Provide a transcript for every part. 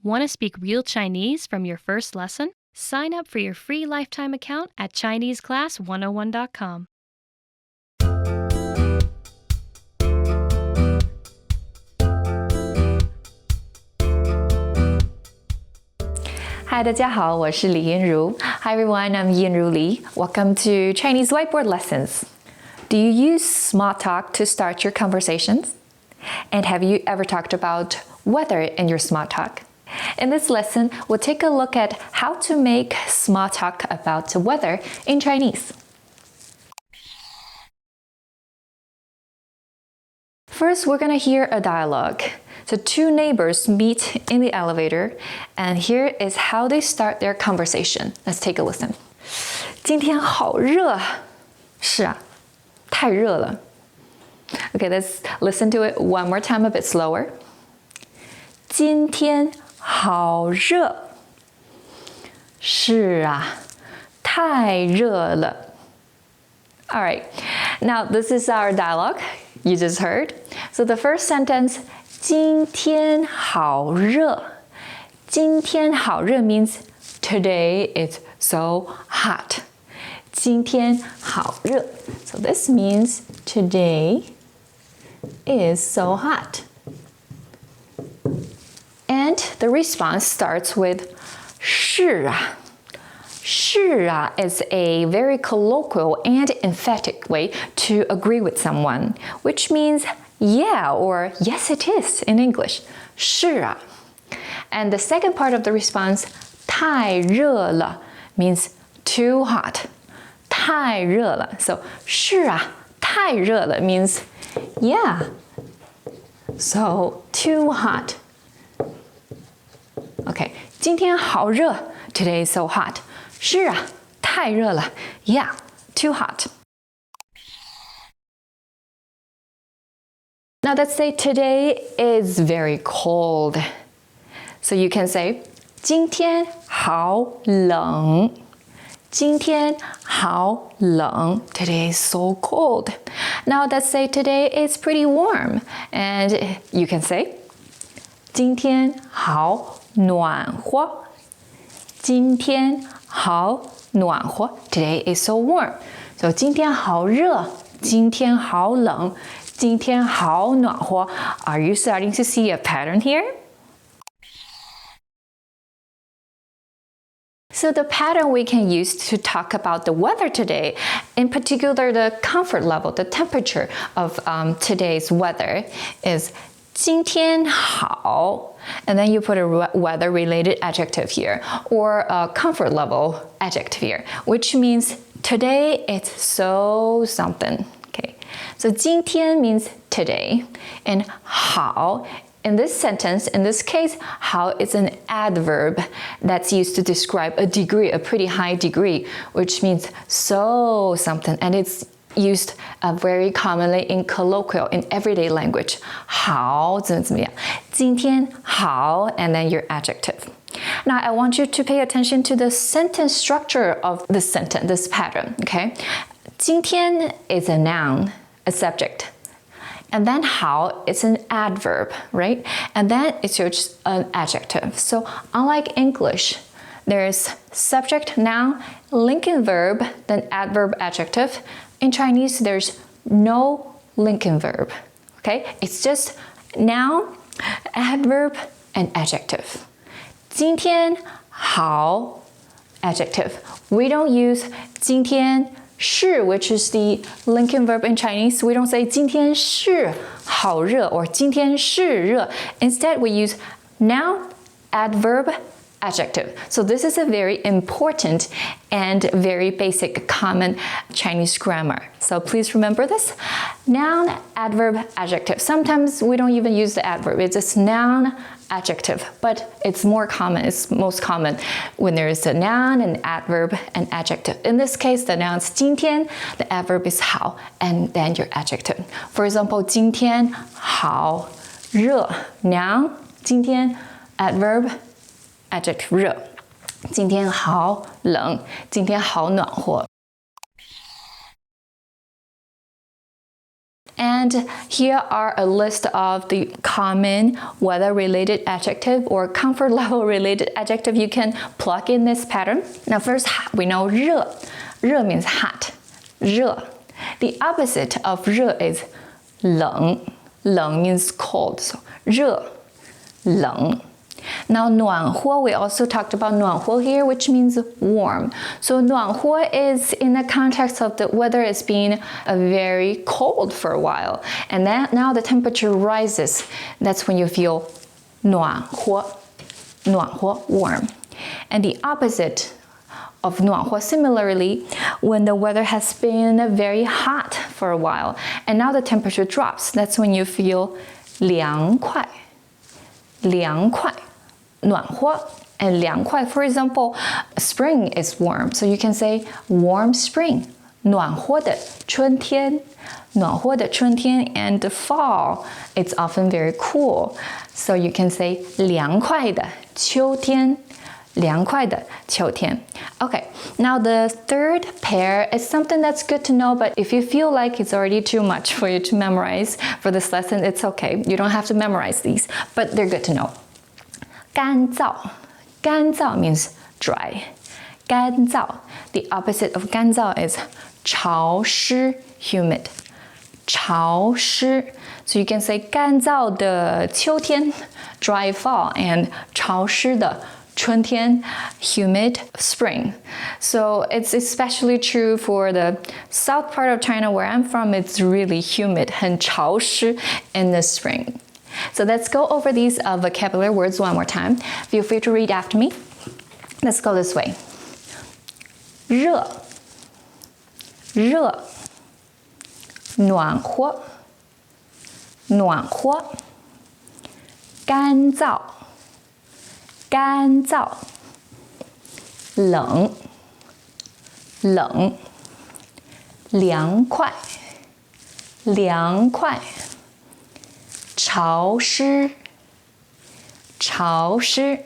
Want to speak real Chinese from your first lesson? Sign up for your free lifetime account at ChineseClass101.com. Hi, 大家好，我是李燕如. Hi everyone, I'm Yanru Li. Welcome to Chinese Whiteboard Lessons. Do you use small talk to start your conversations? And have you ever talked about weather in your small talk? In this lesson, we'll take a look at how to make small talk about the weather in Chinese. First, we're going to hear a dialogue. So two neighbors meet in the elevator, and here is how they start their conversation. Let's take a listen. 今天好热。是啊，太热了。Okay, let's listen to it one more time, a bit slower. 今天好热。是啊，太热了。All right, now this is our dialogue you just heard. So the first sentence, 今天好热。今天好热 means today it's so hot. 今天好热. So this means today is so hot. And the response starts with 是啊。是啊 is a very colloquial and emphatic way to agree with someone, which means yeah or yes it is in English. 是啊. And the second part of the response, 太热了 means too hot. 太热了. So 是啊，太热了 means yeah. So too hot. Okay, 今天好热 today is so hot. 是啊，太热了 Yeah, too hot. Now let's say today is very cold. So you can say 今天好冷。今天好冷 Today is so cold. Now let's say today is pretty warm. And you can say 今天好暖和。今天好暖和 Today is so warm. So 今天好热。今天好冷。今天好暖和. Are you starting to see a pattern here? So the pattern we can use to talk about the weather today, in particular the comfort level, the temperature of today's weather, is 今天好, and then you put a weather-related adjective here, or a comfort level adjective here, which means today it's so something. Okay, so 今天 means today, and 好 in this sentence, in this case, 好 is an adverb that's used to describe a degree, a pretty high degree, which means so something, and it's used very commonly in colloquial, in everyday language. 好怎么怎么样。今天好 and then your adjective. Now I want you to pay attention to the sentence structure of this sentence, this pattern, okay? 今天 is a noun, a subject. And then 好 is an adverb, right? And then it's just an adjective. So unlike English, there's subject, noun, linking verb, then adverb, adjective. In Chinese, there's no linking verb, okay? It's just noun, adverb, and adjective. 今天好 adjective. We don't use 今天是 which is the linking verb in Chinese. We don't say 今天是好热 or 今天是热. Instead, we use noun, adverb, adjective. So this is a very important and very basic common Chinese grammar. So please remember this. Noun, adverb, adjective. Sometimes we don't even use the adverb. It's just noun, adjective. But it's more common, it's most common when there is a noun, an adverb, and adjective. In this case, the noun is 今天, the adverb is 好, and then your adjective. For example, 今天好热 noun, 今天 adverb, adjective 热. 今天好冷，今天好暖和. And here are a list of the common weather-related adjective or comfort level-related adjective you can plug in this pattern. Now first, we know 热. 热 means hot. 热. The opposite of 热 is 冷. 冷 means cold. So 热, 冷. Now 暖和, we also talked about 暖和 here, which means warm. So 暖和 is in the context of the weather is being very cold for a while. And then now the temperature rises. That's when you feel 暖和, 暖和, warm. And the opposite of 暖和, similarly, when the weather has been very hot for a while and now the temperature drops, that's when you feel 凉快, 凉快. 暖和 and 凉快. For example, spring is warm, so you can say warm spring. 暖和的春天. 暖和的春天 and the fall, it's often very cool. So you can say 凉快的秋天. 凉快的秋天. Okay, now the third pair is something that's good to know, but if you feel like it's already too much for you to memorize for this lesson, it's okay. You don't have to memorize these, but they're good to know. 干燥. 干燥 means dry. 干燥. The opposite of 干燥 is 潮湿, humid. 潮湿. So you can say 干燥的秋天, dry fall, and 潮湿的春天, humid spring. So it's especially true for the south part of China where I'm from. It's really humid, 很潮湿 in the spring. So let's go over these vocabulary words one more time. Feel free to read after me. Let's go this way. 热, 热. 暖和, 暖和. 干燥, 干燥. 冷, 冷. 凉快, 凉快. 潮湿, 潮湿.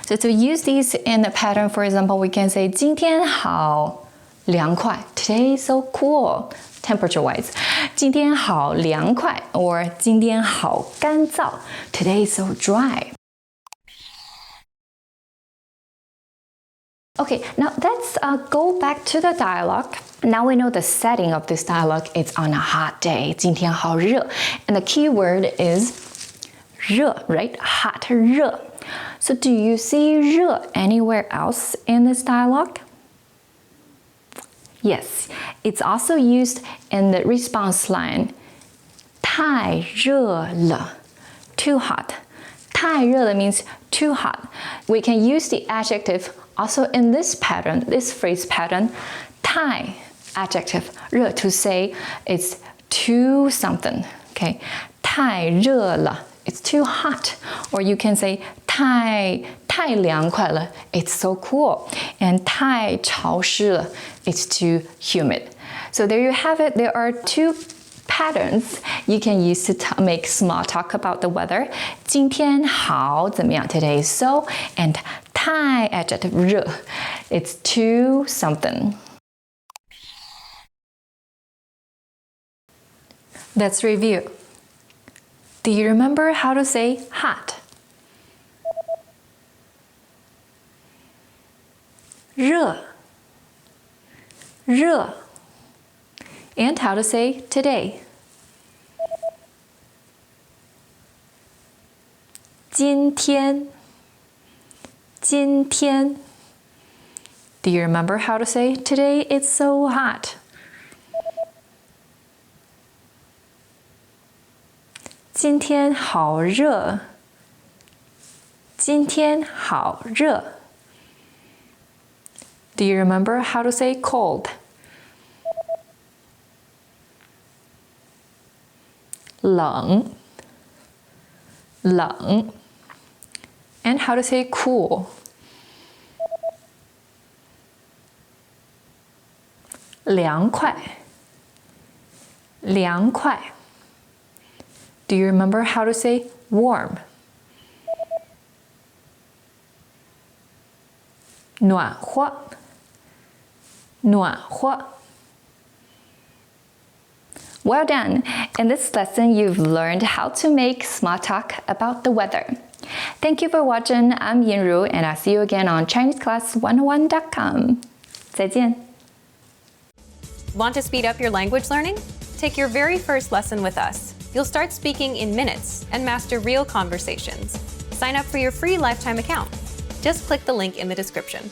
So to use these in a pattern, for example, we can say 今天好凉快. Today is so cool, temperature-wise. 今天好凉快 or 今天好干燥. Today is so dry. Okay, now let's go back to the dialogue. Now we know the setting of this dialogue. It's on a hot day. 今天好热. And the key word is 热, right? Hot, 热. So do you see 热 anywhere else in this dialogue? Yes, it's also used in the response line. 太热了, too hot. 太热了 means too hot. We can use the adjective also in this pattern, this phrase pattern, 太 adjective, 热 to say it's too something, okay? 太热了, it's too hot. Or you can say 太凉快了, it's so cool. And 太潮湿了, it's too humid. So there you have it. There are two patterns you can use to make small talk about the weather. 今天好怎么样? Today is so. And 太 adjective 热, it's too something. Let's review. Do you remember how to say hot? 热, 热. And how to say today? 今天, 今天. Do you remember how to say today it's so hot? 今天好热, 今天好热. Do you remember how to say cold? 冷, 冷. And how to say cool? 凉快, 凉快. Do you remember how to say warm? 暖和, 暖和. Well done! In this lesson, you've learned how to make small talk about the weather. Thank you for watching. I'm Yinru, and I'll see you again on ChineseClass101.com. 再见. Want to speed up your language learning? Take your very first lesson with us. You'll start speaking in minutes and master real conversations. Sign up for your free lifetime account. Just click the link in the description.